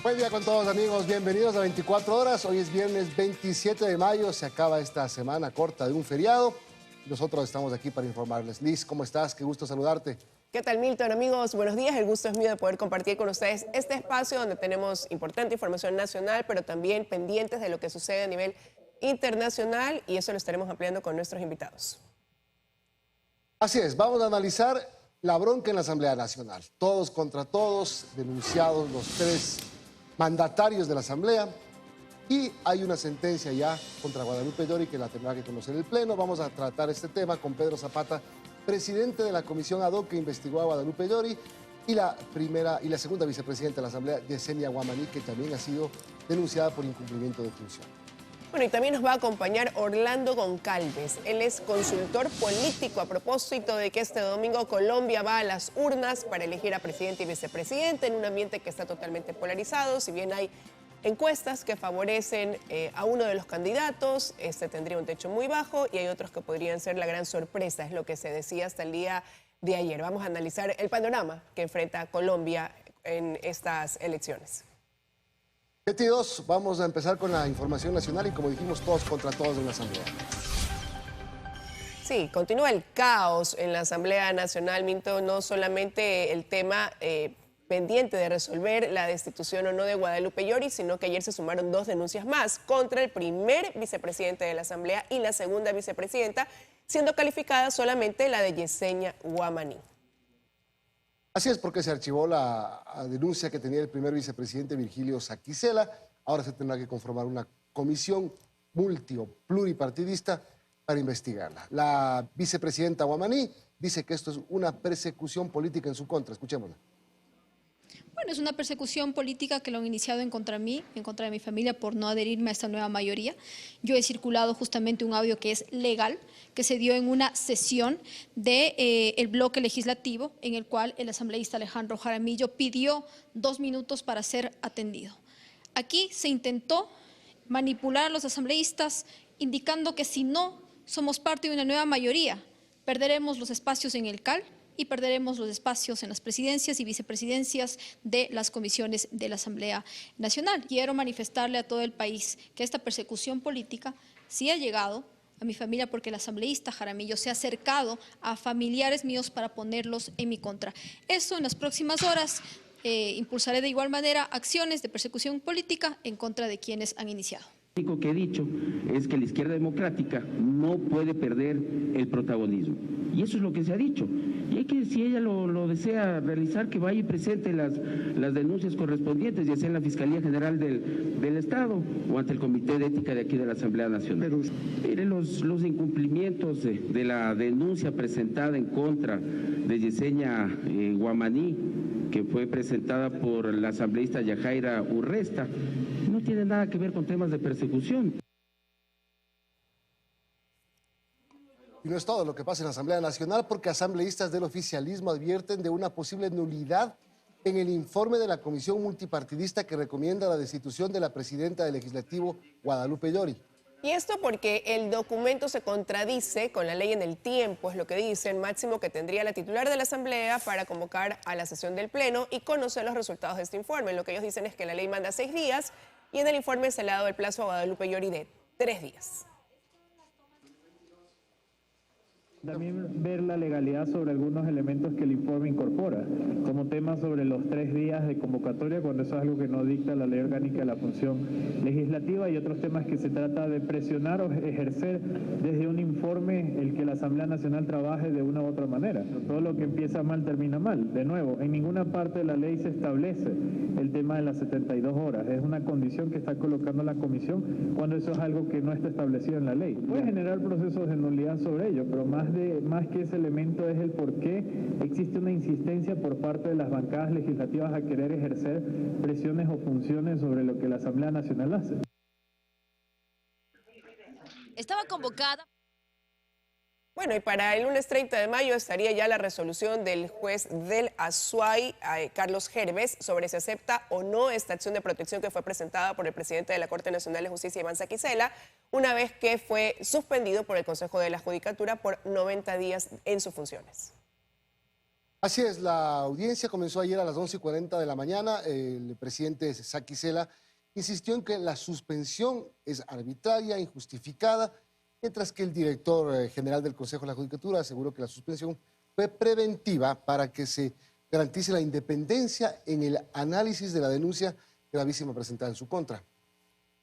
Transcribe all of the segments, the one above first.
Buen día con todos, amigos, bienvenidos a 24 horas. Hoy es viernes 27 de mayo, se acaba esta semana corta de un feriado. Nosotros estamos aquí para informarles. Liz, ¿cómo estás? Qué gusto saludarte. ¿Qué tal, Milton? Amigos, buenos días. El gusto es mío de poder compartir con ustedes este espacio donde tenemos importante información nacional, pero también pendientes de lo que sucede a nivel internacional, y eso lo estaremos ampliando con nuestros invitados. Así es, vamos a analizar la bronca en la Asamblea Nacional. Todos contra todos, denunciados los tres mandatarios de la Asamblea, y hay una sentencia ya contra Guadalupe Llori que la tendrá que conocer el Pleno. Vamos a tratar este tema con Pedro Zapata, presidente de la comisión ad hoc que investigó a Guadalupe Llori, y la segunda vicepresidenta de la Asamblea, Yesenia Guamaní, que también ha sido denunciada por incumplimiento de función. Bueno, y también nos va a acompañar Orlando Goncalves. Él es consultor político a propósito de que este domingo Colombia va a las urnas para elegir a presidente y vicepresidente en un ambiente que está totalmente polarizado. Si bien hay encuestas que favorecen a uno de los candidatos, este tendría un techo muy bajo, y hay otros que podrían ser la gran sorpresa, es lo que se decía hasta el día de ayer. Vamos a analizar el panorama que enfrenta Colombia en estas elecciones. 22, vamos a empezar con la información nacional y, como dijimos, todos contra todos en la Asamblea. Sí, continúa el caos en la Asamblea Nacional, Minto, no solamente el tema pendiente de resolver la destitución o no de Guadalupe Llori, sino que ayer se sumaron dos denuncias más contra el primer vicepresidente de la Asamblea y la segunda vicepresidenta, siendo calificada solamente la de Yesenia Guamaní. Así es, porque se archivó la denuncia que tenía el primer vicepresidente Virgilio Saquicela. Ahora se tendrá que conformar una comisión multi o pluripartidista para investigarla. La vicepresidenta Guamaní dice que esto es una persecución política en su contra. Escuchémosla. Bueno, es una persecución política que lo han iniciado en contra de mí, en contra de mi familia, por no adherirme a esta nueva mayoría. Yo he circulado justamente un audio que es legal, que se dio en una sesión del bloque legislativo, en el cual el asambleísta Alejandro Jaramillo pidió 2 minutos para ser atendido. Aquí se intentó manipular a los asambleístas, indicando que si no somos parte de una nueva mayoría, perderemos los espacios en el CAL, y perderemos los espacios en las presidencias y vicepresidencias de las comisiones de la Asamblea Nacional. Quiero manifestarle a todo el país que esta persecución política sí ha llegado a mi familia, porque el asambleísta Jaramillo se ha acercado a familiares míos para ponerlos en mi contra. Eso en las próximas horas impulsaré de igual manera acciones de persecución política en contra de quienes han iniciado. Lo único que he dicho es que la izquierda democrática no puede perder el protagonismo. Y eso es lo que se ha dicho. Y hay que, si ella lo desea realizar, que vaya y presente las denuncias correspondientes, ya sea en la Fiscalía General del Estado o ante el Comité de Ética de aquí de la Asamblea Nacional. Mire, los incumplimientos de la denuncia presentada en contra de Yesenia Guamaní, que fue presentada por la asambleísta Yajaira Urresta, no tiene nada que ver con temas de persecución. Y no es todo lo que pasa en la Asamblea Nacional, porque asambleístas del oficialismo advierten de una posible nulidad en el informe de la comisión multipartidista que recomienda la destitución de la presidenta del Legislativo, Guadalupe Llori. Y esto porque el documento se contradice con la ley en el tiempo, es lo que dice el máximo que tendría la titular de la Asamblea para convocar a la sesión del Pleno y conocer los resultados de este informe. Lo que ellos dicen es que la ley manda 6 días y en el informe se le ha dado el plazo a Guadalupe Llori de 3 días. También ver la legalidad sobre algunos elementos que el informe incorpora, como temas sobre los 3 días de convocatoria, cuando eso es algo que no dicta la ley orgánica de la función legislativa, y otros temas que se trata de presionar o ejercer desde un informe el que la Asamblea Nacional trabaje de una u otra manera. Todo lo que empieza mal termina mal. De nuevo, en ninguna parte de la ley se establece el tema de las 72 horas. Es una condición que está colocando la comisión cuando eso es algo que no está establecido en la ley. Puede generar procesos de nulidad sobre ello, pero más que ese elemento es el por qué existe una insistencia por parte de las bancadas legislativas a querer ejercer presiones o funciones sobre lo que la Asamblea Nacional hace. Estaba convocada. Bueno, y para el lunes 30 de mayo estaría ya la resolución del juez del Azuay, Carlos Gerves, sobre si acepta o no esta acción de protección que fue presentada por el presidente de la Corte Nacional de Justicia, Iván Saquicela, una vez que fue suspendido por el Consejo de la Judicatura por 90 días en sus funciones. Así es, la audiencia comenzó ayer a las 11:40 de la mañana. El presidente Saki Sela insistió en que la suspensión es arbitraria, injustificada, mientras que el director general del Consejo de la Judicatura aseguró que la suspensión fue preventiva para que se garantice la independencia en el análisis de la denuncia gravísima presentada en su contra.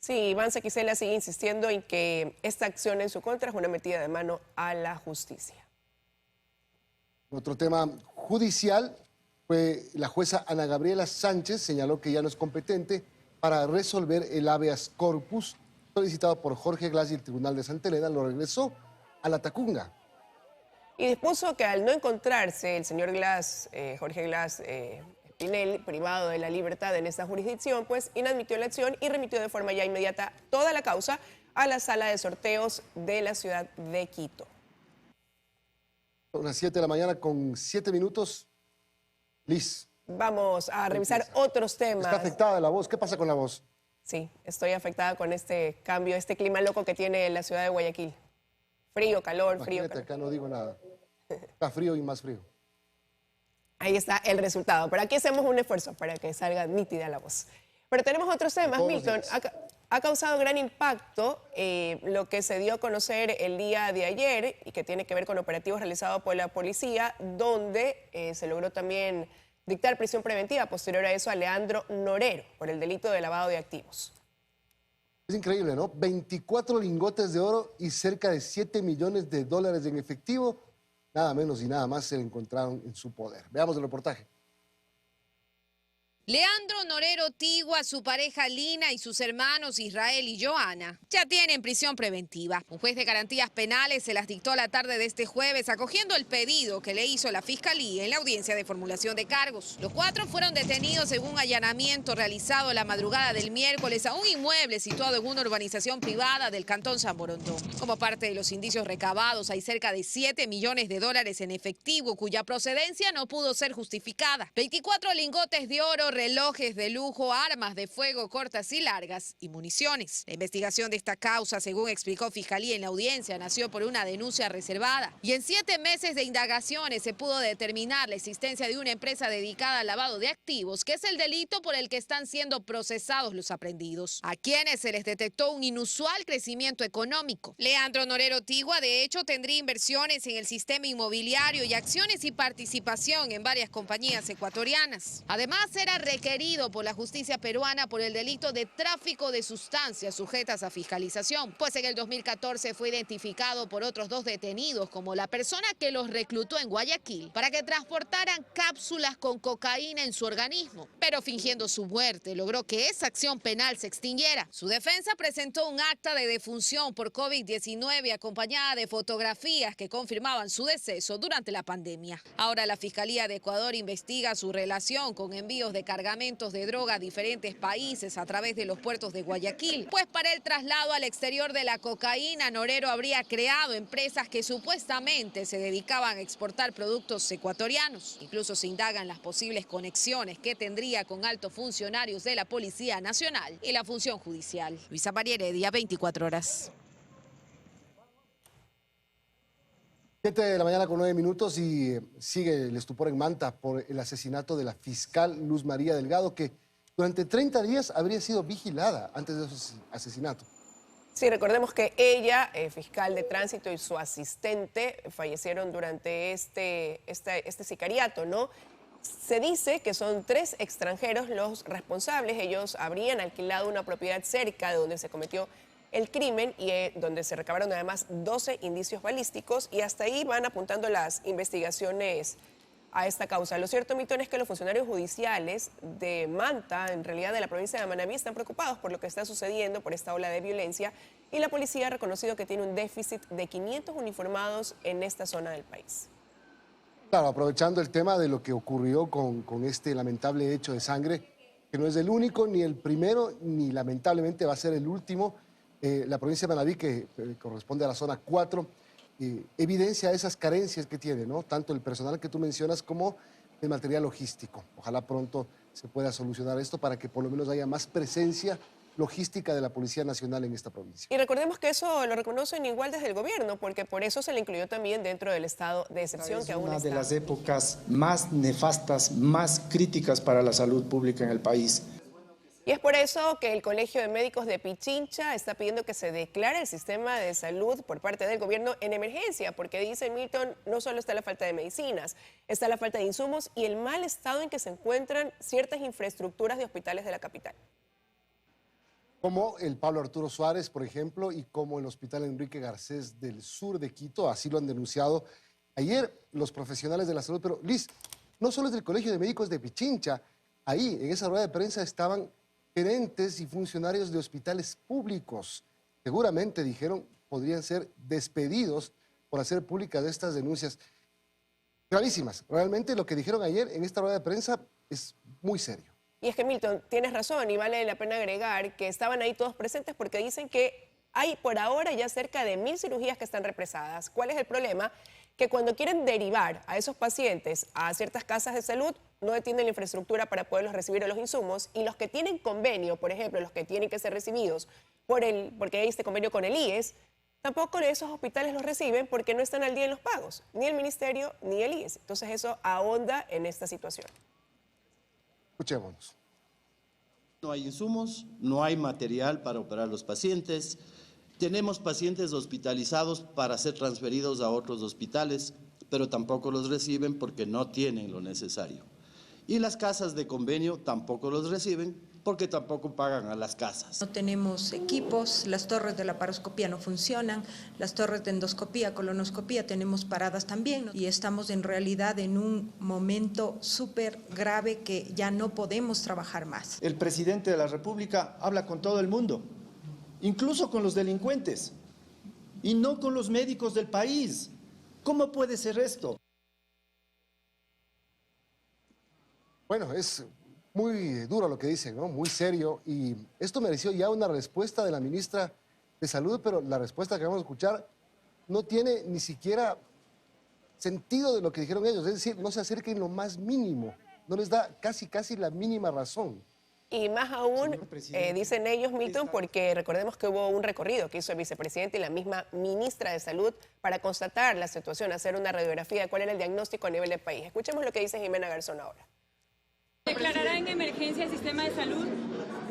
Sí, Iván Saki Sela sigue insistiendo en que esta acción en su contra es una metida de mano a la justicia. Otro tema judicial fue la jueza Ana Gabriela Sánchez señaló que ya no es competente para resolver el habeas corpus solicitado por Jorge Glass y el Tribunal de Santa Elena lo regresó a la Tacunga. Y dispuso que al no encontrarse el señor Glass, Jorge Glass Espinel, privado de la libertad en esta jurisdicción, pues inadmitió la acción y remitió de forma ya inmediata toda la causa a la sala de sorteos de la ciudad de Quito. Son las 7 de la mañana con 7 minutos. Liz. Vamos a revisar otros temas. Está afectada la voz. ¿Qué pasa con la voz? Sí, estoy afectada con este cambio, este clima loco que tiene la ciudad de Guayaquil. Frío, calor, frío, Imagínate, calor. acá no digo nada. Está frío y más frío. Ahí está el resultado. Pero aquí hacemos un esfuerzo para que salga nítida la voz. Pero tenemos otros temas, Milton. Ha causado gran impacto lo que se dio a conocer el día de ayer y que tiene que ver con operativos realizados por la policía, donde se logró también dictar prisión preventiva posterior a eso a Leandro Norero por el delito de lavado de activos. Es increíble, ¿no? 24 lingotes de oro y cerca de 7 millones de dólares en efectivo. Nada menos y nada más se le encontraron en su poder. Veamos el reportaje. Leandro Norero Tigua, su pareja Lina y sus hermanos Israel y Joana ya tienen prisión preventiva. Un juez de garantías penales se las dictó a la tarde de este jueves, acogiendo el pedido que le hizo la Fiscalía en la audiencia de formulación de cargos. Los cuatro fueron detenidos en un allanamiento realizado la madrugada del miércoles a un inmueble situado en una urbanización privada del cantón San Borondón. Como parte de los indicios recabados, hay cerca de 7 millones de dólares en efectivo, cuya procedencia no pudo ser justificada. 24 lingotes de oro, relojes de lujo, armas de fuego cortas y largas y municiones. La investigación de esta causa, según explicó Fiscalía en la audiencia, nació por una denuncia reservada. Y en 7 meses de indagaciones se pudo determinar la existencia de una empresa dedicada al lavado de activos, que es el delito por el que están siendo procesados los aprehendidos, a quienes se les detectó un inusual crecimiento económico. Leandro Norero Tigua, de hecho, tendría inversiones en el sistema inmobiliario y acciones y participación en varias compañías ecuatorianas. Además, era requerido por la justicia peruana por el delito de tráfico de sustancias sujetas a fiscalización, pues en el 2014 fue identificado por otros 2 detenidos como la persona que los reclutó en Guayaquil para que transportaran cápsulas con cocaína en su organismo, pero fingiendo su muerte logró que esa acción penal se extinguiera. Su defensa presentó un acta de defunción por COVID-19 acompañada de fotografías que confirmaban su deceso durante la pandemia. Ahora la Fiscalía de Ecuador investiga su relación con envíos de cargamentos de droga a diferentes países a través de los puertos de Guayaquil, pues para el traslado al exterior de la cocaína, Norero habría creado empresas que supuestamente se dedicaban a exportar productos ecuatorianos. Incluso se indagan las posibles conexiones que tendría con altos funcionarios de la Policía Nacional y la función judicial. Luisa María Heredia, 24 horas. 7 de la mañana con 9 minutos y sigue el estupor en Manta por el asesinato de la fiscal Luz María Delgado, que durante 30 días habría sido vigilada antes de su asesinato. Sí, recordemos que ella, fiscal de tránsito, y su asistente fallecieron durante este sicariato, ¿no? Se dice que son 3 extranjeros los responsables. Ellos habrían alquilado una propiedad cerca de donde se cometió el crimen y donde se recabaron además 12 indicios balísticos, y hasta ahí van apuntando las investigaciones a esta causa. Lo cierto, Milton, es que los funcionarios judiciales de Manta, en realidad de la provincia de Manabí, están preocupados por lo que está sucediendo, por esta ola de violencia, y la policía ha reconocido que tiene un déficit de 500 uniformados en esta zona del país. Claro, aprovechando el tema de lo que ocurrió con este lamentable hecho de sangre, que no es el único, ni el primero, ni lamentablemente va a ser el último. La provincia de Manabí, que corresponde a la zona 4, evidencia esas carencias que tiene, ¿no? Tanto el personal que tú mencionas como el material logístico. Ojalá pronto se pueda solucionar esto para que por lo menos haya más presencia logística de la Policía Nacional en esta provincia. Y recordemos que eso lo reconocen igual desde el gobierno, porque por eso se le incluyó también dentro del estado de excepción que aún está. Es una de las épocas más nefastas, más críticas para la salud pública en el país. Y es por eso que el Colegio de Médicos de Pichincha está pidiendo que se declare el sistema de salud por parte del gobierno en emergencia, porque dice Milton, no solo está la falta de medicinas, está la falta de insumos y el mal estado en que se encuentran ciertas infraestructuras de hospitales de la capital. Como el Pablo Arturo Suárez, por ejemplo, y como el Hospital Enrique Garcés del sur de Quito, así lo han denunciado ayer los profesionales de la salud. Pero Liz, no solo es del Colegio de Médicos de Pichincha, ahí en esa rueda de prensa estaban gerentes y funcionarios de hospitales públicos. Seguramente, dijeron, podrían ser despedidos por hacer públicas estas denuncias gravísimas. Realmente lo que dijeron ayer en esta rueda de prensa es muy serio. Y es que Milton, tienes razón y vale la pena agregar que estaban ahí todos presentes porque dicen que hay por ahora ya cerca de 1000 cirugías que están represadas. ¿Cuál es el problema? Que cuando quieren derivar a esos pacientes a ciertas casas de salud, no tienen la infraestructura para poderlos recibir a los insumos, y los que tienen convenio, por ejemplo, los que tienen que ser recibidos porque hay este convenio con el IES, tampoco esos hospitales los reciben porque no están al día en los pagos, ni el ministerio ni el IES. Entonces eso ahonda en esta situación. Escuchémonos. No hay insumos, no hay material para operar los pacientes. Tenemos pacientes hospitalizados para ser transferidos a otros hospitales, pero tampoco los reciben porque no tienen lo necesario. Y las casas de convenio tampoco los reciben porque tampoco pagan a las casas. No tenemos equipos, las torres de laparoscopía no funcionan, las torres de endoscopía, colonoscopía tenemos paradas también, y estamos en realidad en un momento súper grave que ya no podemos trabajar más. El presidente de la República habla con todo el mundo, incluso con los delincuentes, y no con los médicos del país. ¿Cómo puede ser esto? Bueno, es muy duro lo que dicen, ¿no? Muy serio, y esto mereció ya una respuesta de la ministra de Salud, pero la respuesta que vamos a escuchar no tiene ni siquiera sentido de lo que dijeron ellos, es decir, no se acerca en lo más mínimo, no les da casi la mínima razón. Y más aún, dicen ellos, Milton, porque recordemos que hubo un recorrido que hizo el vicepresidente y la misma ministra de Salud para constatar la situación, hacer una radiografía de cuál era el diagnóstico a nivel del país. Escuchemos lo que dice Jimena Garzón ahora. ¿Declarará en emergencia el sistema de salud?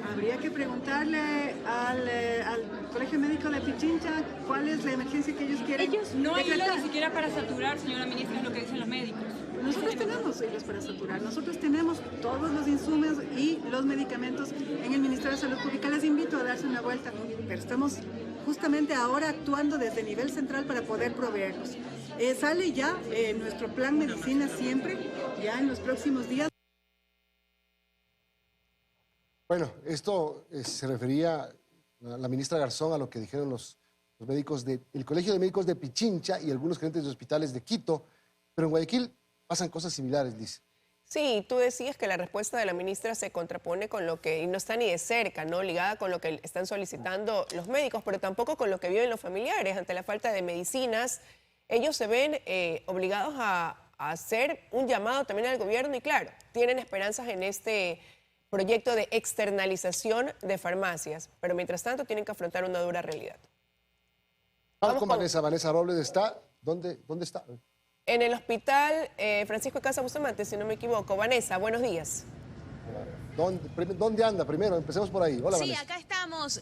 Habría que preguntarle al Colegio Médico de Pichincha cuál es la emergencia que ellos quieren. No hay hilos ni siquiera para saturar, señora ministra, es lo que dicen los médicos. Nosotros tenemos hilos para saturar, nosotros tenemos todos los insumos y los medicamentos en el Ministerio de Salud Pública. Les invito a darse una vuelta, pero estamos justamente ahora actuando desde el nivel central para poder proveerlos. Sale ya nuestro plan medicina siempre, ya en los próximos días. Bueno, esto se refería a la ministra Garzón a lo que dijeron los médicos del Colegio de Médicos de Pichincha y algunos gerentes de hospitales de Quito, pero en Guayaquil pasan cosas similares, Liz. Sí, tú decías que la respuesta de la ministra se contrapone con lo que, y no está ni de cerca, ¿no? Ligada con lo que están solicitando los médicos, pero tampoco con lo que viven los familiares. Ante la falta de medicinas, ellos se ven obligados a hacer un llamado también al gobierno y claro, tienen esperanzas en este proyecto de externalización de farmacias, pero mientras tanto tienen que afrontar una dura realidad. Vamos con Vanessa. Vanessa Robles está. ¿Dónde está? En el hospital Francisco de Casa Bustamante, si no me equivoco. Vanessa, buenos días. ¿Dónde anda primero? Empecemos por ahí. Hola, sí, Vanessa. Acá estamos.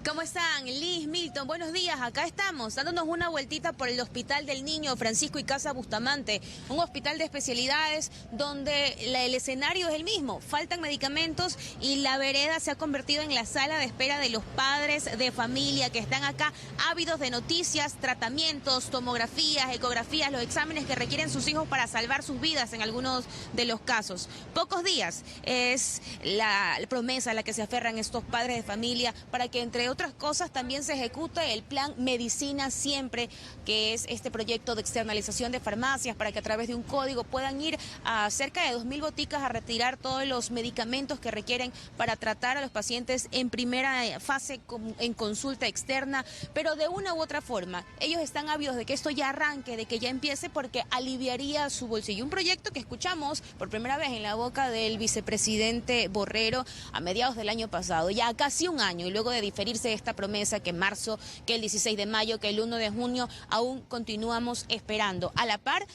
¿Cómo están? Liz, Milton, buenos días. Acá estamos dándonos una vueltita por el Hospital del Niño Francisco y Casa Bustamante, un hospital de especialidades donde el escenario es el mismo. Faltan medicamentos y la vereda se ha convertido en la sala de espera de los padres de familia que están acá ávidos de noticias, tratamientos, tomografías, ecografías, los exámenes que requieren sus hijos para salvar sus vidas en algunos de los casos. Pocos días es la promesa a la que se aferran estos padres de familia para que entre otras cosas, también se ejecuta el plan Medicina Siempre, que es este proyecto de externalización de farmacias para que a través de un código puedan ir a cerca de 2.000 boticas a retirar todos los medicamentos que requieren para tratar a los pacientes en primera fase en consulta externa, pero de una u otra forma, ellos están ávidos de que esto ya arranque, de que ya empiece, porque aliviaría su bolsillo. Un proyecto que escuchamos por primera vez en la boca del vicepresidente Borrero a mediados del año pasado, ya casi un año, y luego de diferirse esta promesa que en marzo, que el 16 de mayo, que el 1 de junio, aún continuamos esperando. A la par,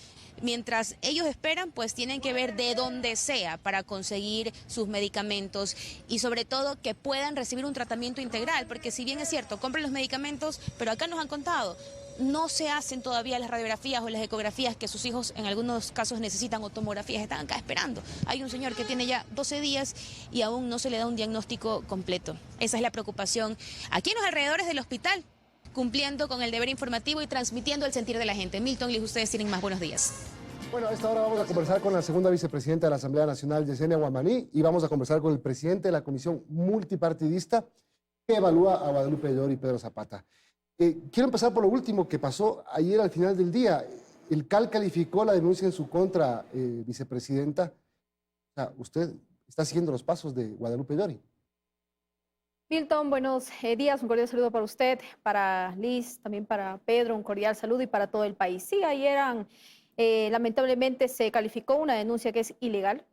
mientras ellos esperan, pues tienen que ver de dónde sea para conseguir sus medicamentos y sobre todo que puedan recibir un tratamiento integral, porque si bien es cierto, compren los medicamentos, pero acá nos han contado, no se hacen todavía las radiografías o las ecografías que sus hijos en algunos casos necesitan, o tomografías, están acá esperando. Hay un señor que tiene ya 12 días y aún no se le da un diagnóstico completo. Esa es la preocupación aquí en los alrededores del hospital, cumpliendo con el deber informativo y transmitiendo el sentir de la gente. Milton, Liz, ustedes tienen más. Buenos días. Bueno, a esta hora vamos a conversar con la segunda vicepresidenta de la Asamblea Nacional, Yesenia Guamaní, y vamos a conversar con el presidente de la Comisión Multipartidista que evalúa a Guadalupe Llori y Pedro Zapata. Quiero empezar por lo último que pasó ayer al final del día. El CAL calificó la denuncia en su contra, vicepresidenta. O sea, usted está siguiendo los pasos de Guadalupe Llori. Milton, buenos días, un cordial saludo para usted, para Liz, también para Pedro, un cordial saludo y para todo el país. Sí, ayer lamentablemente se calificó una denuncia que es ilegal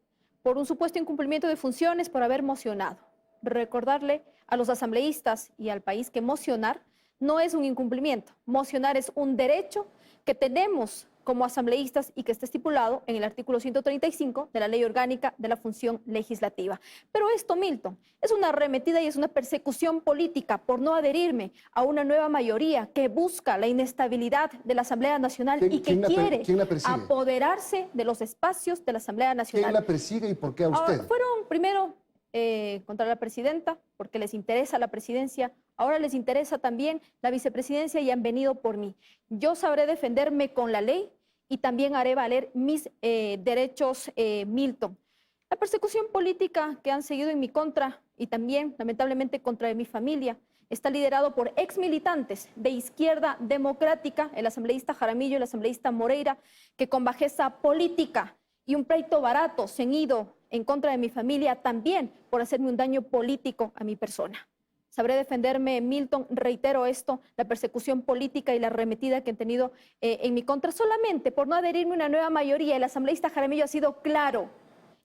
por un supuesto incumplimiento de funciones por haber mocionado. Recordarle a los asambleístas y al país que mocionar no es un incumplimiento. Mocionar es un derecho que tenemos como asambleístas y que está estipulado en el artículo 135 de la Ley Orgánica de la Función Legislativa. Pero esto, Milton, es una arremetida y es una persecución política por no adherirme a una nueva mayoría que busca la inestabilidad de la Asamblea Nacional y que quiere apoderarse de los espacios de la Asamblea Nacional. ¿Quién la persigue y por qué a usted? Fueron primero contra la presidenta, porque les interesa la presidencia. Ahora les interesa también la vicepresidencia y han venido por mí. Yo sabré defenderme con la ley y también haré valer mis derechos, Milton. La persecución política que han seguido en mi contra y también, lamentablemente, contra mi familia está liderado por exmilitantes de Izquierda Democrática, el asambleísta Jaramillo y el asambleísta Moreira, que con bajeza política y un pleito barato se han ido en contra de mi familia también por hacerme un daño político a mi persona. Sabré defenderme, Milton, reitero esto, la persecución política y la arremetida que han tenido en mi contra solamente por no adherirme a una nueva mayoría. El asambleísta Jaramillo ha sido claro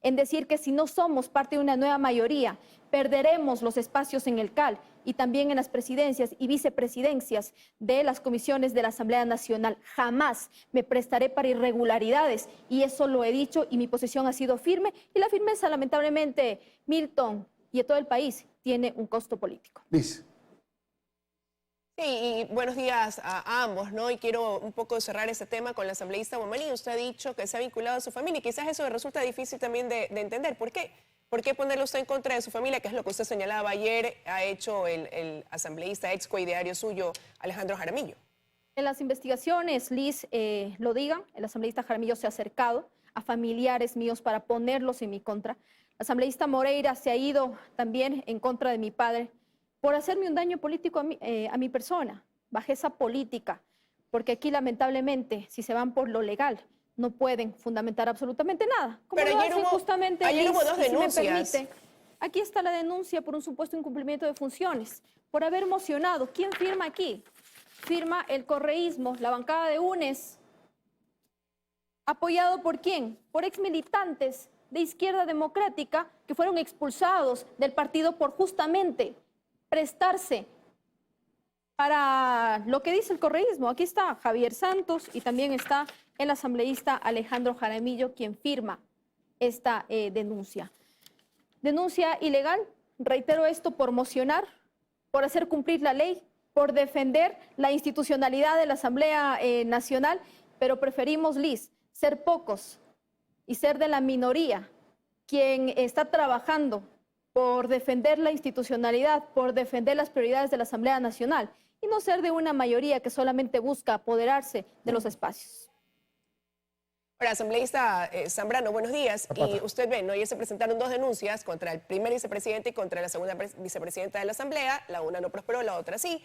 en decir que si no somos parte de una nueva mayoría, perderemos los espacios en el CAL y también en las presidencias y vicepresidencias de las comisiones de la Asamblea Nacional. Jamás me prestaré para irregularidades y eso lo he dicho y mi posición ha sido firme y la firmeza, lamentablemente, Milton, y a todo el país, tiene un costo político. Liz. Sí, y buenos días a ambos, ¿no? Y quiero un poco cerrar este tema con la asambleísta Guamaní. Usted ha dicho que se ha vinculado a su familia y quizás eso resulta difícil también de entender. ¿Por qué? ¿Por qué ponerlo usted en contra de su familia? Que es lo que usted señalaba ayer, ha hecho el asambleísta ex coideario suyo, Alejandro Jaramillo. En las investigaciones, Liz, lo digan, el asambleísta Jaramillo se ha acercado a familiares míos para ponerlos en mi contra. La asambleísta Moreira se ha ido también en contra de mi padre por hacerme un daño político a mi persona, bajeza política, porque aquí lamentablemente, si se van por lo legal, no pueden fundamentar absolutamente nada. Como pero ayer hubo dos denuncias. Si me permite, aquí está la denuncia por un supuesto incumplimiento de funciones, por haber mocionado. ¿Quién firma aquí? Firma el correísmo, la bancada de UNES. ¿Apoyado por quién? Por exmilitantes de Izquierda Democrática que fueron expulsados del partido por justamente prestarse para lo que dice el correísmo. Aquí está Javier Santos y también está el asambleísta Alejandro Jaramillo, quien firma esta denuncia. Denuncia ilegal, reitero esto, por mocionar, por hacer cumplir la ley, por defender la institucionalidad de la Asamblea Nacional, pero preferimos, Liz, ser pocos y ser de la minoría quien está trabajando por defender la institucionalidad, por defender las prioridades de la Asamblea Nacional y no ser de una mayoría que solamente busca apoderarse de los espacios. Ahora, asambleísta Zambrano, buenos días. Y usted ve, ¿no? Ayer se presentaron 2 denuncias contra el primer vicepresidente y contra la segunda vicepresidenta de la Asamblea. La una no prosperó, la otra sí.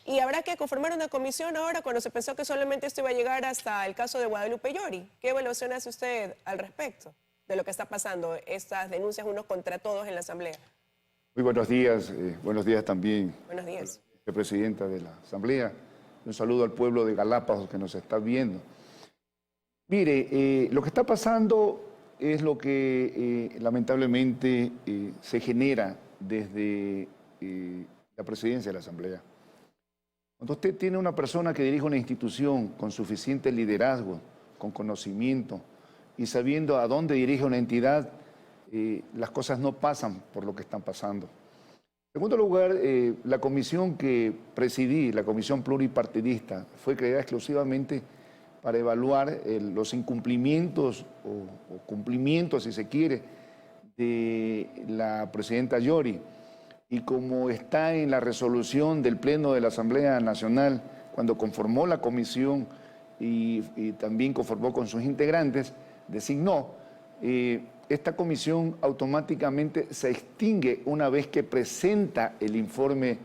Y habrá que conformar una comisión ahora cuando se pensó que solamente esto iba a llegar hasta el caso de Guadalupe Llori. ¿Qué evaluación hace usted al respecto de lo que está pasando, estas denuncias unos contra todos en la Asamblea? Muy buenos días también. Buenos días. Presidenta de la Asamblea. Un saludo al pueblo de Galápagos que nos está viendo. Mire, lo que está pasando es lo que lamentablemente se genera desde la presidencia de la Asamblea. Cuando usted tiene una persona que dirige una institución con suficiente liderazgo, con conocimiento y sabiendo a dónde dirige una entidad, las cosas no pasan por lo que están pasando. En segundo lugar, la comisión que presidí, la comisión pluripartidista, fue creada exclusivamente para evaluar los incumplimientos o cumplimientos, si se quiere, de la presidenta Llori. Y como está en la resolución del Pleno de la Asamblea Nacional, cuando conformó la comisión y también conformó con sus integrantes, designó, esta comisión automáticamente se extingue una vez que presenta el informe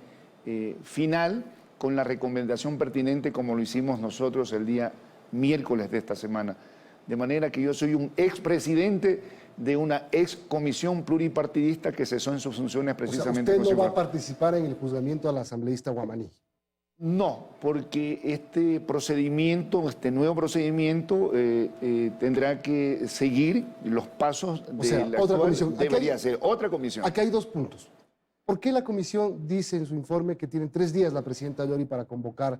final con la recomendación pertinente, como lo hicimos nosotros el día miércoles de esta semana. De manera que yo soy un expresidente de una excomisión pluripartidista que cesó en sus funciones precisamente. O sea, ¿usted no va a participar en el juzgamiento al asambleísta Guamaní? No, porque este procedimiento, este nuevo procedimiento, tendrá que seguir los pasos de la otra comisión. Debería ser otra comisión. Aquí hay 2 puntos. ¿Por qué la comisión dice en su informe que tienen 3 días la presidenta Llori para convocar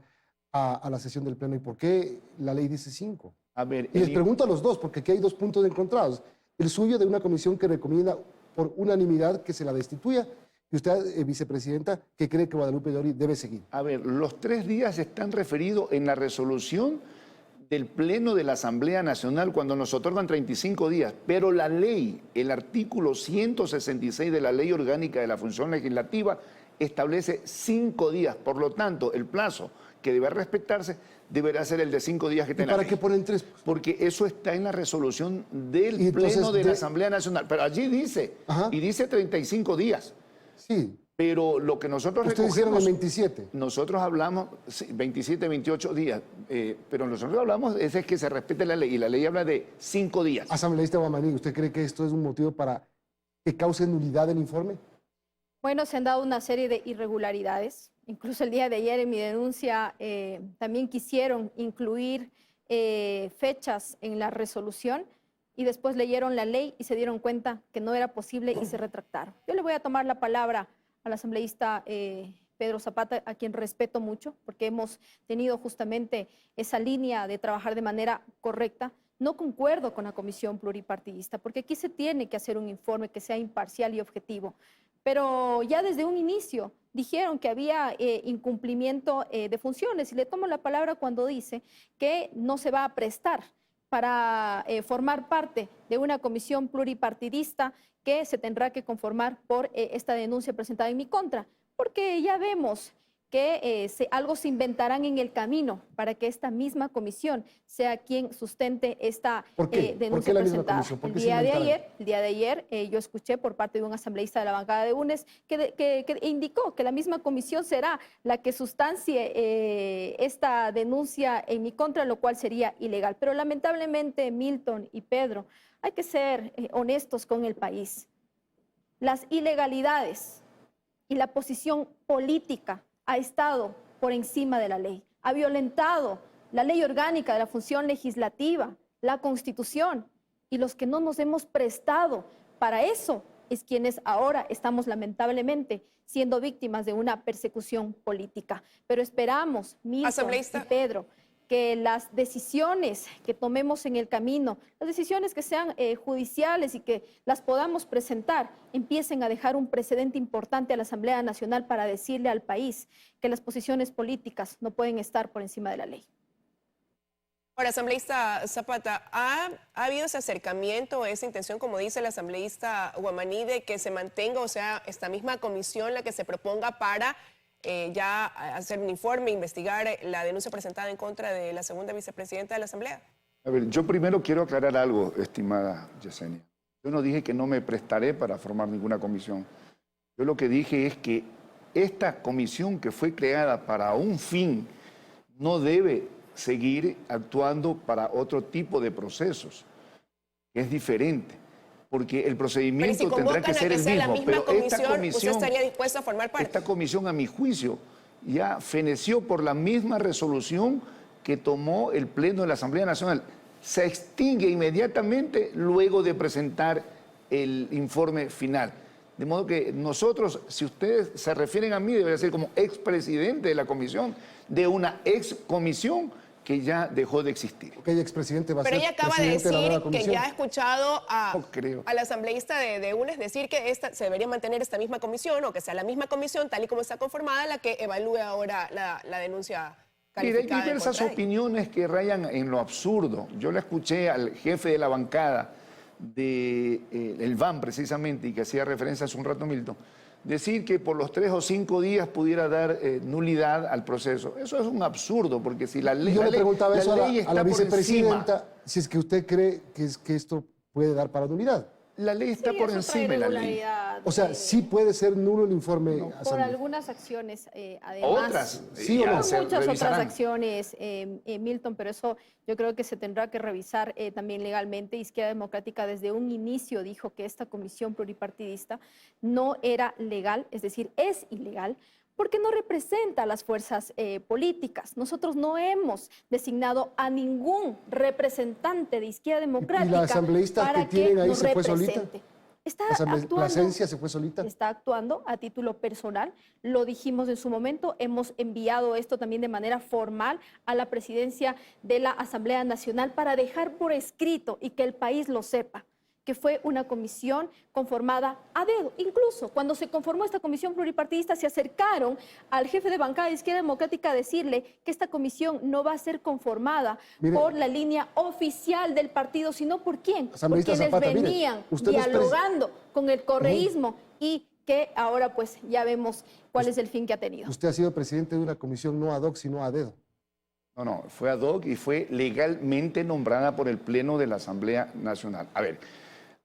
a la sesión del Pleno? ¿Y por qué la ley dice 5? A ver, y les pregunto a los dos, porque aquí hay 2 puntos encontrados. El suyo de una comisión que recomienda por unanimidad que se la destituya, y usted, vicepresidenta, que cree que Guadalupe Llori debe seguir. A ver, los 3 días están referidos en la resolución del Pleno de la Asamblea Nacional cuando nos otorgan 35 días, pero la ley, el artículo 166 de la Ley Orgánica de la Función Legislativa establece 5 días. Por lo tanto, el plazo que debe respetarse deberá ser el de 5 días que tenga. ¿Y para qué ponen 3? Porque eso está en la resolución del Pleno de la Asamblea Nacional. Pero allí dice, y dice 35 días. Sí. Pero lo que nosotros recogemos... ¿Ustedes hicieron el 27? Nosotros hablamos, sí, 27, 28 días. Pero nosotros hablamos es que se respete la ley. Y la ley habla de 5 días. Asambleísta Guamaní, ¿usted cree que esto es un motivo para que cause nulidad el informe? Bueno, se han dado una serie de irregularidades. Incluso el día de ayer en mi denuncia también quisieron incluir fechas en la resolución y después leyeron la ley y se dieron cuenta que no era posible y se retractaron. Yo le voy a tomar la palabra al asambleísta Pedro Zapata, a quien respeto mucho, porque hemos tenido justamente esa línea de trabajar de manera correcta. No concuerdo con la comisión pluripartidista, porque aquí se tiene que hacer un informe que sea imparcial y objetivo. Pero ya desde un inicio dijeron que había incumplimiento de funciones y le tomo la palabra cuando dice que no se va a prestar para formar parte de una comisión pluripartidista que se tendrá que conformar por esta denuncia presentada en mi contra, porque ya vemos que algo se inventarán en el camino para que esta misma comisión sea quien sustente esta denuncia presentada. El día de ayer yo escuché por parte de un asambleísta de la bancada de UNES que indicó que la misma comisión será la que sustancie esta denuncia en mi contra, lo cual sería ilegal. Pero lamentablemente, Milton y Pedro, hay que ser honestos con el país. Las ilegalidades y la posición política ha estado por encima de la ley, ha violentado la ley orgánica de la función legislativa, la Constitución, y los que no nos hemos prestado para eso es quienes ahora estamos lamentablemente siendo víctimas de una persecución política. Pero esperamos, Milton y Pedro, que las decisiones que tomemos en el camino, las decisiones que sean judiciales y que las podamos presentar, empiecen a dejar un precedente importante a la Asamblea Nacional para decirle al país que las posiciones políticas no pueden estar por encima de la ley. Ahora, asambleísta Zapata, ¿ha habido ese acercamiento, esa intención, como dice el asambleísta Guamaní, de que se mantenga, o sea, esta misma comisión la que se proponga para ya hacer un informe, investigar la denuncia presentada en contra de la segunda vicepresidenta de la Asamblea? A ver, yo primero quiero aclarar algo, estimada Yesenia. Yo no dije que no me prestaré para formar ninguna comisión. Yo lo que dije es que esta comisión que fue creada para un fin no debe seguir actuando para otro tipo de procesos. Es diferente, porque el procedimiento tendrá que ser el mismo. Pero esta comisión, ¿usted estaría dispuesto a formar parte? Esta comisión, a mi juicio, ya feneció por la misma resolución que tomó el Pleno de la Asamblea Nacional. Se extingue inmediatamente luego de presentar el informe final. De modo que nosotros, si ustedes se refieren a mí, debería ser como expresidente de la comisión, de una excomisión que ya dejó de existir. Ok, expresidente va a ser Pero ella acaba de presidente decir la nueva que comisión. ya ha escuchado al asambleísta de UNES decir que se debería mantener esta misma comisión o que sea la misma comisión, tal y como está conformada, la que evalúe ahora la denuncia Mira, hay calificada. diversas opiniones que rayan en lo absurdo. Yo le escuché al jefe de la bancada del VAN precisamente, y que hacía referencia hace un rato Milton, decir que por los 3 o 5 días pudiera dar nulidad al proceso. Eso es un absurdo, porque si la ley, Yo le preguntaba eso a la por vicepresidenta, si es que usted cree que esto puede dar para nulidad. La ley está por encima de la ley. O sea, sí puede ser nulo el informe. Por algunas acciones, además. Otras, sí o no. Muchas otras acciones, Milton, pero eso yo creo que se tendrá que revisar también legalmente. Izquierda Democrática desde un inicio dijo que esta comisión pluripartidista no era legal, es decir, es ilegal, porque no representa a las fuerzas políticas. Nosotros no hemos designado a ningún representante de Izquierda Democrática. ¿Y la asambleísta que tienen ahí se fue solita? Está Plasencia se fue solita. Está actuando a título personal, lo dijimos en su momento, hemos enviado esto también de manera formal a la presidencia de la Asamblea Nacional para dejar por escrito y que el país lo sepa, que fue una comisión conformada a dedo. Incluso cuando se conformó esta comisión pluripartidista se acercaron al jefe de bancada de Izquierda Democrática a decirle que esta comisión no va a ser conformada por la línea oficial del partido, sino por quién, por quienes venían dialogando con el correísmo y que ahora pues ya vemos cuál es el fin que ha tenido. Usted ha sido presidente de una comisión no ad hoc, sino a dedo. No, fue ad hoc y fue legalmente nombrada por el Pleno de la Asamblea Nacional. A ver,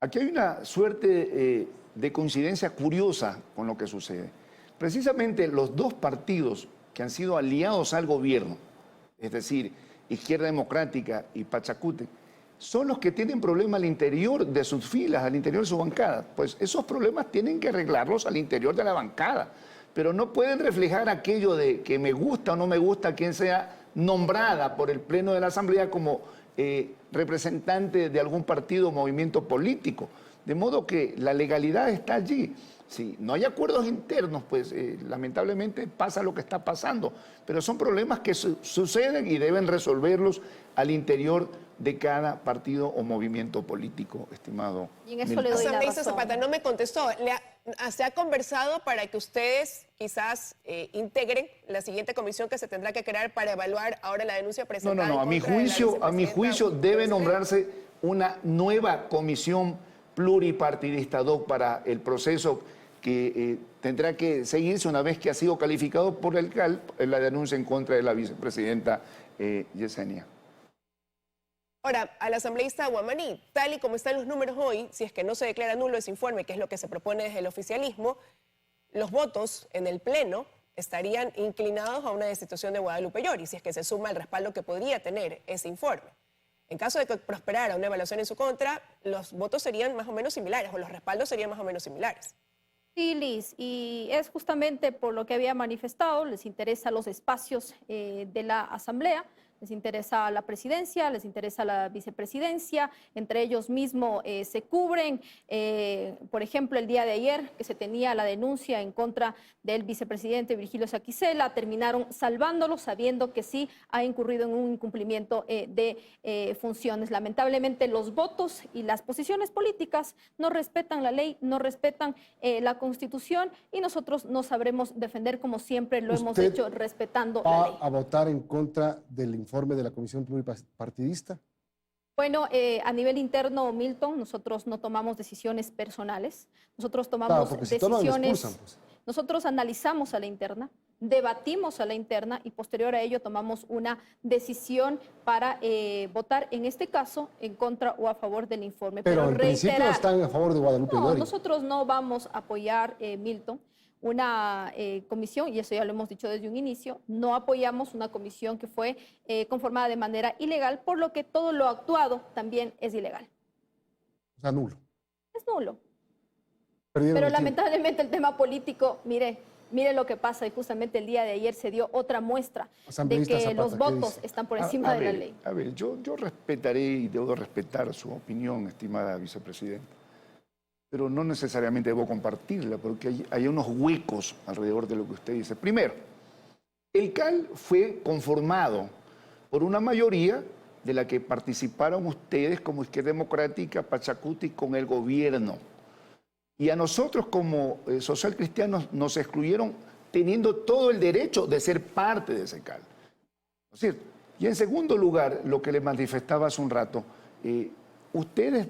aquí hay una suerte de coincidencia curiosa con lo que sucede. Precisamente los dos partidos que han sido aliados al gobierno, es decir, Izquierda Democrática y Pachacútec, son los que tienen problemas al interior de sus filas, al interior de su bancada. Pues esos problemas tienen que arreglarlos al interior de la bancada, pero no pueden reflejar aquello de que me gusta o no me gusta quien sea nombrada por el Pleno de la Asamblea como representante de algún partido o movimiento político. De modo que la legalidad está allí. Si no hay acuerdos internos, pues lamentablemente pasa lo que está pasando. Pero son problemas que suceden y deben resolverlos al interior de cada partido o movimiento político, estimado. Y en eso le doy la Asambleísta razón. Zapata, no me contestó. ¿Se ha conversado para que ustedes quizás integren la siguiente comisión que se tendrá que crear para evaluar ahora la denuncia presentada? No, a mi juicio debe nombrarse una nueva comisión pluripartidista ad hoc para el proceso que tendrá que seguirse una vez que ha sido calificado por el CAL la denuncia en contra de la vicepresidenta Yesenia. Ahora, al asambleísta Guamaní, tal y como están los números hoy, si es que no se declara nulo ese informe, que es lo que se propone desde el oficialismo, los votos en el Pleno estarían inclinados a una destitución de Guadalupe Llori, si es que se suma el respaldo que podría tener ese informe. En caso de que prosperara una evaluación en su contra, los votos serían más o menos similares, o los respaldos serían más o menos similares. Sí, Liz, y es justamente por lo que había manifestado, les interesan los espacios de la Asamblea, les interesa la presidencia, les interesa la vicepresidencia, entre ellos mismos se cubren. Por ejemplo, el día de ayer que se tenía la denuncia en contra del vicepresidente Virgilio Saquicela, terminaron salvándolo sabiendo que sí ha incurrido en un incumplimiento de funciones. Lamentablemente los votos y las posiciones políticas no respetan la ley, no respetan la Constitución y nosotros nos sabremos defender como siempre lo hemos hecho respetando la ley. ¿Va a votar en contra del informe de la Comisión Pluripartidista? Bueno, a nivel interno, Milton, nosotros no tomamos decisiones personales, nosotros tomamos decisiones, nosotros analizamos a la interna, debatimos a la interna y posterior a ello tomamos una decisión para votar, en este caso, en contra o a favor del informe. Pero en principio están a favor de Guadalupe No, Llori. nosotros no vamos a apoyar, Milton, una comisión, y eso ya lo hemos dicho desde un inicio, no apoyamos una comisión que fue conformada de manera ilegal, por lo que todo lo actuado también es ilegal. O sea, nulo. Es nulo. Perdieron Pero el tiempo. lamentablemente el tema político, mire lo que pasa, y justamente el día de ayer se dio otra muestra de que Zapata, los ¿qué votos dice? están por encima de la ley. A ver, yo respetaré y debo respetar su opinión, estimada vicepresidenta, pero no necesariamente debo compartirla, porque hay unos huecos alrededor de lo que usted dice. Primero, el CAL fue conformado por una mayoría de la que participaron ustedes como Izquierda Democrática, Pachacuti, con el gobierno. Y a nosotros como social cristianos nos excluyeron teniendo todo el derecho de ser parte de ese CAL. ¿No es cierto? Y en segundo lugar, lo que les manifestaba hace un rato, ustedes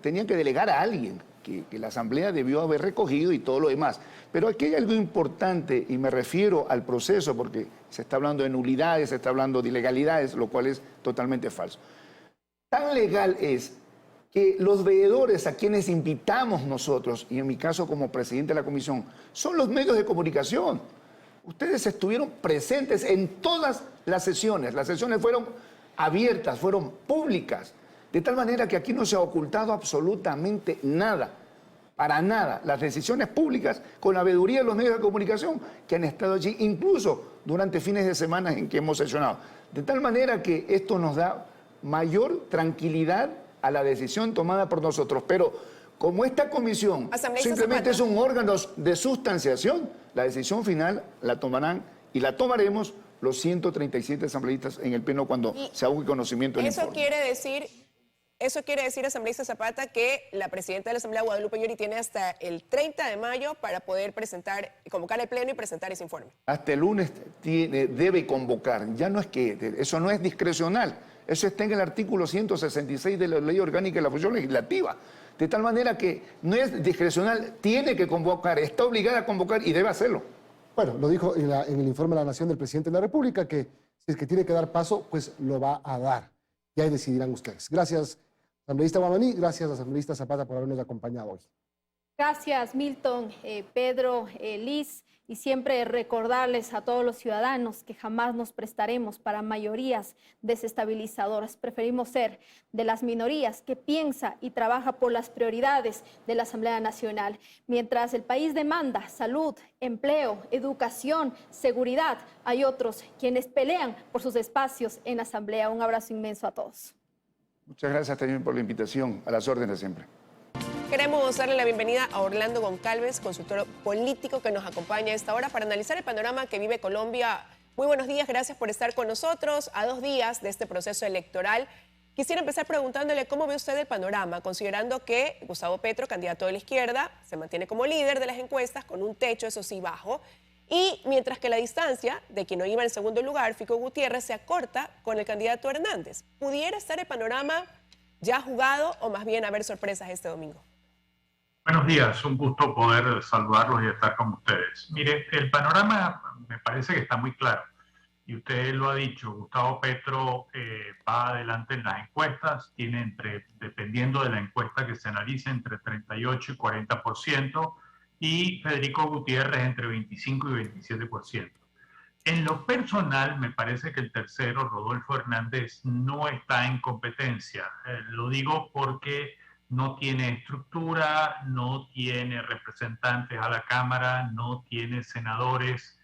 tenían que delegar a alguien que la Asamblea debió haber recogido y todo lo demás. Pero aquí hay algo importante, y me refiero al proceso, porque se está hablando de nulidades, se está hablando de ilegalidades, lo cual es totalmente falso. Tan legal es que los veedores a quienes invitamos nosotros, y en mi caso como presidente de la comisión, son los medios de comunicación. Ustedes estuvieron presentes en todas las sesiones. Las sesiones fueron abiertas, fueron públicas, de tal manera que aquí no se ha ocultado absolutamente nada, para nada. Las decisiones públicas con la veeduría de los medios de comunicación que han estado allí, incluso durante fines de semana en que hemos sesionado. De tal manera que esto nos da mayor tranquilidad a la decisión tomada por nosotros. Pero como esta comisión simplemente es un órgano de sustanciación, la decisión final la tomarán y la tomaremos los 137 asambleístas en el pleno cuando se haga conocimiento del informe. Eso quiere decir, asambleísta Zapata, que la presidenta de la Asamblea, Guadalupe Llori, tiene hasta el 30 de mayo para poder convocar el pleno y presentar ese informe. Hasta el lunes debe convocar. Ya no es que, eso no es discrecional. Eso está en el artículo 166 de la Ley Orgánica de la Función Legislativa. De tal manera que no es discrecional, tiene que convocar, está obligada a convocar y debe hacerlo. Bueno, lo dijo en el informe de la Nación del Presidente de la República, que si es que tiene que dar paso, pues lo va a dar. Y ahí decidirán ustedes. Gracias, asambleísta Guamaní, gracias, asambleísta Zapata, por habernos acompañado hoy. Gracias, Milton, Pedro, Liz, y siempre recordarles a todos los ciudadanos que jamás nos prestaremos para mayorías desestabilizadoras. Preferimos ser de las minorías que piensa y trabaja por las prioridades de la Asamblea Nacional. Mientras el país demanda salud, empleo, educación, seguridad, hay otros quienes pelean por sus espacios en la Asamblea. Un abrazo inmenso a todos. Muchas gracias también por la invitación. A las órdenes siempre. Queremos darle la bienvenida a Orlando Goncalves, consultor político que nos acompaña a esta hora para analizar el panorama que vive Colombia. Muy buenos días, gracias por estar con nosotros a 2 días de este proceso electoral. Quisiera empezar preguntándole cómo ve usted el panorama, considerando que Gustavo Petro, candidato de la izquierda, se mantiene como líder de las encuestas con un techo, eso sí, bajo, y mientras que la distancia de quien no iba en segundo lugar, Fico Gutiérrez, se acorta con el candidato Hernández. ¿Pudiera estar el panorama ya jugado o más bien haber sorpresas este domingo? Buenos días, un gusto poder saludarlos y estar con ustedes. Mire, el panorama me parece que está muy claro. Y usted lo ha dicho, Gustavo Petro va adelante en las encuestas, tiene dependiendo de la encuesta que se analice, entre 38 y 40%, y Federico Gutiérrez entre 25 y 27%. En lo personal, me parece que el tercero, Rodolfo Hernández, no está en competencia. Lo digo porque no tiene estructura, no tiene representantes a la Cámara, no tiene senadores,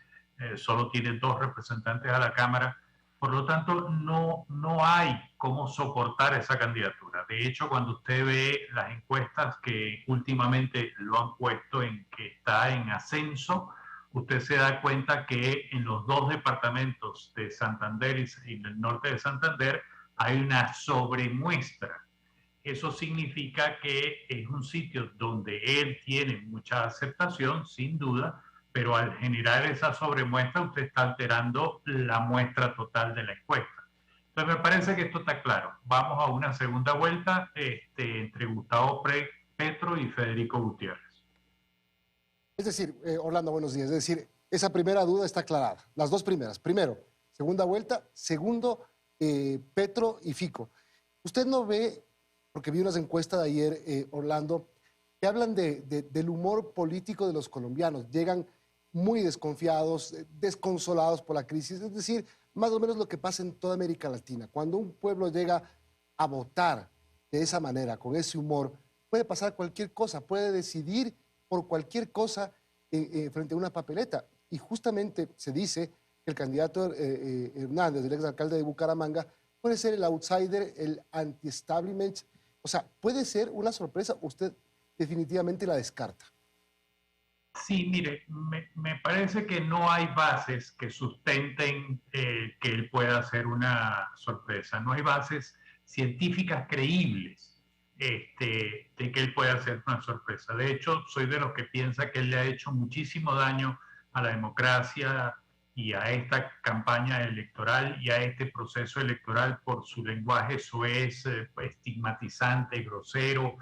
solo tiene 2 representantes a la Cámara. Por lo tanto, no hay cómo soportar esa candidatura. De hecho, cuando usted ve las encuestas que últimamente lo han puesto en que está en ascenso, usted se da cuenta que en los 2 departamentos de Santander y en el norte de Santander hay una sobremuestra. Eso significa que es un sitio donde él tiene mucha aceptación, sin duda, pero al generar esa sobremuestra usted está alterando la muestra total de la encuesta. Entonces me parece que esto está claro. Vamos a una segunda vuelta entre Gustavo Petro y Federico Gutiérrez. Es decir, Orlando, buenos días. Es decir, esa primera duda está aclarada. Las dos primeras. Primero, segunda vuelta. Segundo, Petro y Fico. Usted no ve, porque vi unas encuestas de ayer, Orlando, que hablan del humor político de los colombianos. Llegan muy desconfiados, desconsolados por la crisis. Es decir, más o menos lo que pasa en toda América Latina. Cuando un pueblo llega a votar de esa manera, con ese humor, puede pasar cualquier cosa, puede decidir por cualquier cosa frente a una papeleta. Y justamente se dice que el candidato Hernández, el exalcalde de Bucaramanga, puede ser el outsider, el anti-establishment. O sea, puede ser una sorpresa, usted definitivamente la descarta. Sí, mire, me parece que no hay bases que sustenten que él pueda hacer una sorpresa. No hay bases científicas creíbles de que él pueda hacer una sorpresa. De hecho, soy de los que piensa que él le ha hecho muchísimo daño a la democracia y a esta campaña electoral y a este proceso electoral por su lenguaje soez, estigmatizante, grosero,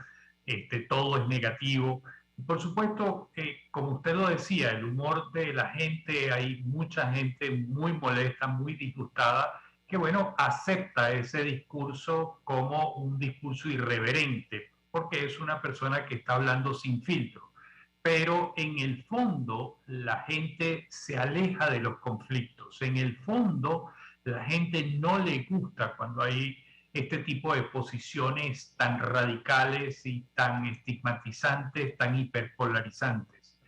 todo es negativo. Por supuesto, como usted lo decía, el humor de la gente, hay mucha gente muy molesta, muy disgustada, que bueno, acepta ese discurso como un discurso irreverente, porque es una persona que está hablando sin filtro. Pero en el fondo, la gente se aleja de los conflictos. En el fondo, la gente no le gusta cuando hay este tipo de posiciones tan radicales y tan estigmatizantes, tan hiperpolarizantes.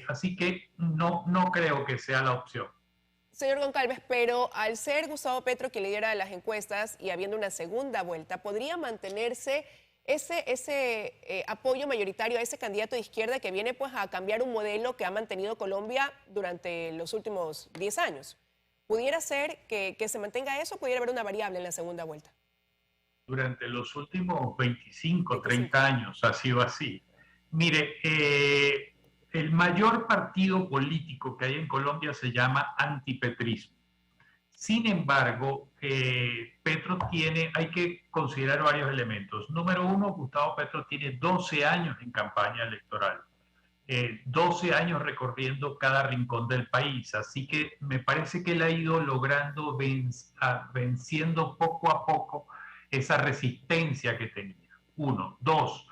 Así que no creo que sea la opción. Señor Goncalves, pero al ser Gustavo Petro quien lidera las encuestas y habiendo una segunda vuelta, ¿podría mantenerse ese apoyo mayoritario a ese candidato de izquierda que viene pues a cambiar un modelo que ha mantenido Colombia durante los últimos 10 años? ¿Pudiera ser que se mantenga eso o pudiera haber una variable en la segunda vuelta? Durante los últimos 25, 30 años ha sido así. Mire, el mayor partido político que hay en Colombia se llama antipetrismo. Sin embargo, Petro hay que considerar varios elementos. Número uno, Gustavo Petro tiene 12 años en campaña electoral. 12 años recorriendo cada rincón del país. Así que me parece que él ha ido logrando venciendo poco a poco esa resistencia que tenía. Uno. Dos,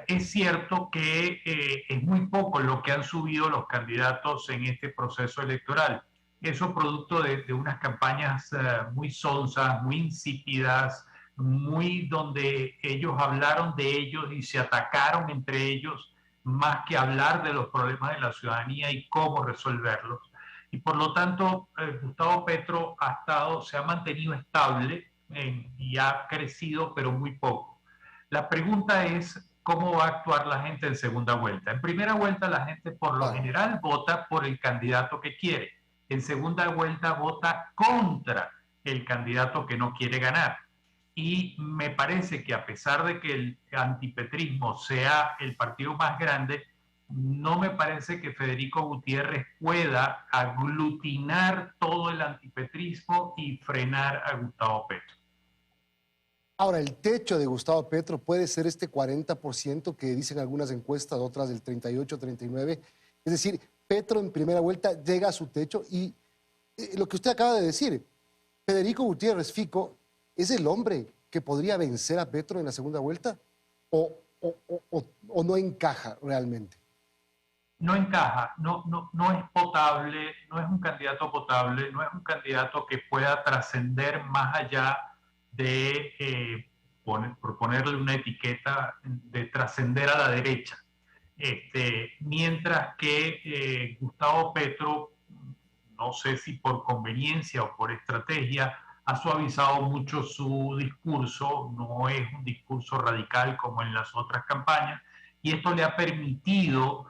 es cierto que es muy poco lo que han subido los candidatos en este proceso electoral. Eso producto de unas campañas muy sonsas, muy insípidas, muy donde ellos hablaron de ellos y se atacaron entre ellos, más que hablar de los problemas de la ciudadanía y cómo resolverlos. Y por lo tanto, Gustavo Petro se ha mantenido estable y ha crecido, pero muy poco. La pregunta es cómo va a actuar la gente en segunda vuelta. En primera vuelta, la gente por lo general vota por el candidato que quiere. En segunda vuelta, vota contra el candidato que no quiere ganar. Y me parece que a pesar de que el antipetrismo sea el partido más grande, no me parece que Federico Gutiérrez pueda aglutinar todo el antipetrismo y frenar a Gustavo Petro. Ahora, el techo de Gustavo Petro puede ser este 40% que dicen algunas encuestas, otras del 38, 39. Es decir, Petro en primera vuelta llega a su techo y lo que usted acaba de decir, Federico Gutiérrez, Fico, ¿es el hombre que podría vencer a Petro en la segunda vuelta o no encaja realmente? No encaja, no es potable, no es un candidato potable, no es un candidato que pueda trascender más allá de, por ponerle una etiqueta, de trascender a la derecha. Mientras que Gustavo Petro, no sé si por conveniencia o por estrategia, ha suavizado mucho su discurso, no es un discurso radical como en las otras campañas, y esto le ha permitido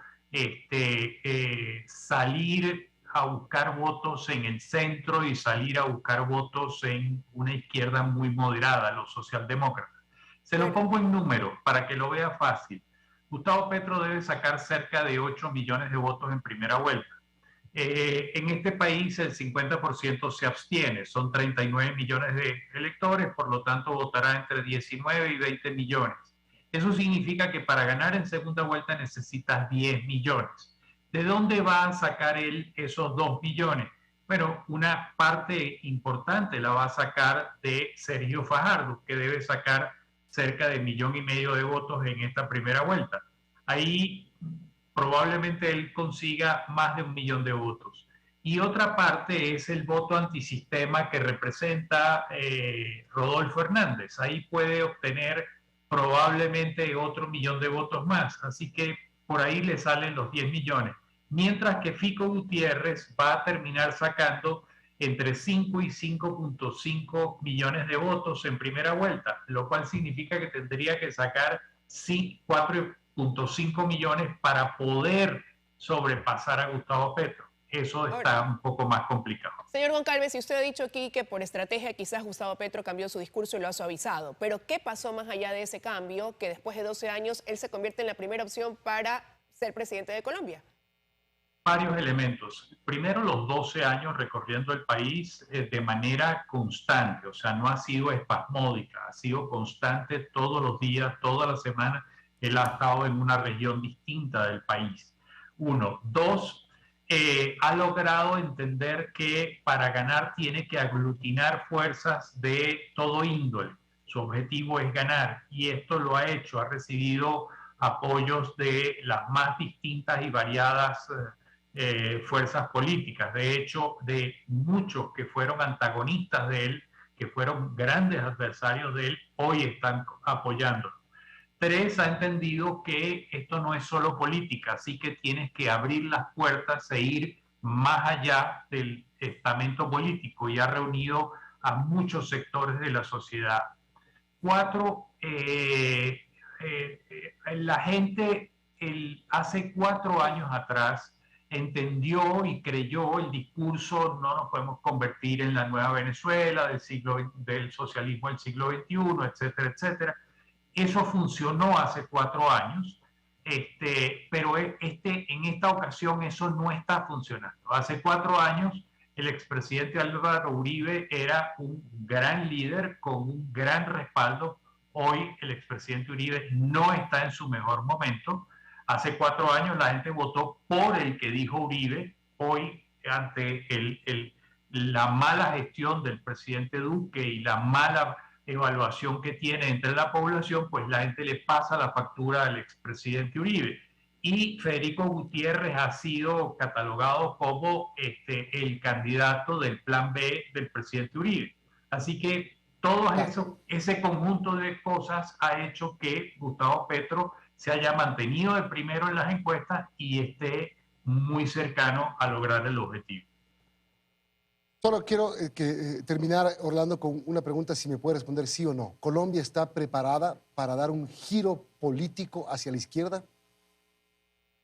salir a buscar votos en el centro y salir a buscar votos en una izquierda muy moderada, los socialdemócratas. Se lo pongo en números para que lo vea fácil. Gustavo Petro debe sacar cerca de 8 millones de votos en primera vuelta. En este país el 50% se abstiene, son 39 millones de electores, por lo tanto votará entre 19 y 20 millones. Eso significa que para ganar en segunda vuelta necesitas 10 millones. ¿De dónde va a sacar él esos 2 millones? Bueno, una parte importante la va a sacar de Sergio Fajardo, que debe sacar cerca de 1,5 millones de votos en esta primera vuelta. Ahí probablemente él consiga más de 1 millón de votos. Y otra parte es el voto antisistema que representa Rodolfo Hernández. Ahí puede obtener probablemente otro 1 millón de votos más. Así que por ahí le salen los 10 millones. Mientras que Fico Gutiérrez va a terminar sacando entre 5 y 5.5 millones de votos en primera vuelta, lo cual significa que tendría que sacar 4.5 millones para poder sobrepasar a Gustavo Petro. Eso está un poco más complicado. Señor Goncalves, y usted ha dicho aquí que por estrategia quizás Gustavo Petro cambió su discurso y lo ha suavizado, pero ¿qué pasó más allá de ese cambio que después de 12 años él se convierte en la primera opción para ser presidente de Colombia? Varios elementos. Primero, los 12 años recorriendo el país de manera constante, o sea, no ha sido espasmódica, ha sido constante todos los días, toda la semana. Él ha estado en una región distinta del país. 1. 2, ha logrado entender que para ganar tiene que aglutinar fuerzas de todo índole. Su objetivo es ganar y esto lo ha hecho. Ha recibido apoyos de las más distintas y variadas fuerzas políticas. De hecho, de muchos que fueron antagonistas de él, que fueron grandes adversarios de él, hoy están apoyándolo. 3, ha entendido que esto no es solo política, así que tienes que abrir las puertas e ir más allá del estamento político y ha reunido a muchos sectores de la sociedad. 4, la gente hace 4 años atrás entendió y creyó el discurso: no nos podemos convertir en la nueva Venezuela del socialismo del siglo XXI, etcétera, etcétera. Eso funcionó hace 4 años, pero en esta ocasión eso no está funcionando. Hace 4 años el expresidente Álvaro Uribe era un gran líder con un gran respaldo. Hoy el expresidente Uribe no está en su mejor momento. Hace 4 años la gente votó por el que dijo Uribe. Hoy, ante la mala gestión del presidente Duque y la mala evaluación que tiene entre la población, pues la gente le pasa la factura al expresidente Uribe. Y Federico Gutiérrez ha sido catalogado como el candidato del plan B del presidente Uribe. Así que todo ese conjunto de cosas ha hecho que Gustavo Petro se haya mantenido de primero en las encuestas y esté muy cercano a lograr el objetivo. Solo quiero terminar, Orlando, con una pregunta, si me puede responder sí o no. ¿Colombia está preparada para dar un giro político hacia la izquierda?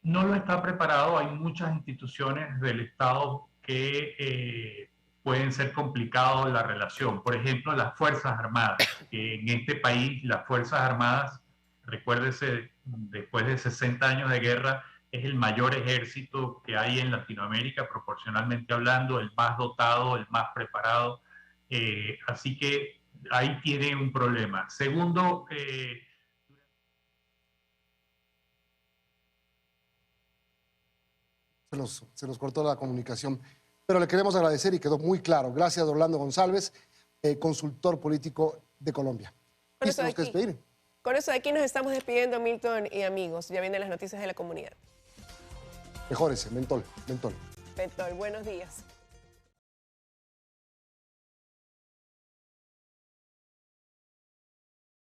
No lo está preparado. Hay muchas instituciones del Estado que pueden ser complicados la relación. Por ejemplo, las Fuerzas Armadas. En este país, las Fuerzas Armadas, recuérdese, después de 60 años de guerra, es el mayor ejército que hay en Latinoamérica, proporcionalmente hablando, el más dotado, el más preparado. Así que ahí tiene un problema. Segundo, se nos cortó la comunicación, pero le queremos agradecer y quedó muy claro. Gracias, Orlando González, consultor político de Colombia. Y tenemos que despedir. Con eso de aquí nos estamos despidiendo, Milton y amigos. Ya vienen las noticias de la comunidad. Mejórese, mentol, mentol. Mentol, buenos días.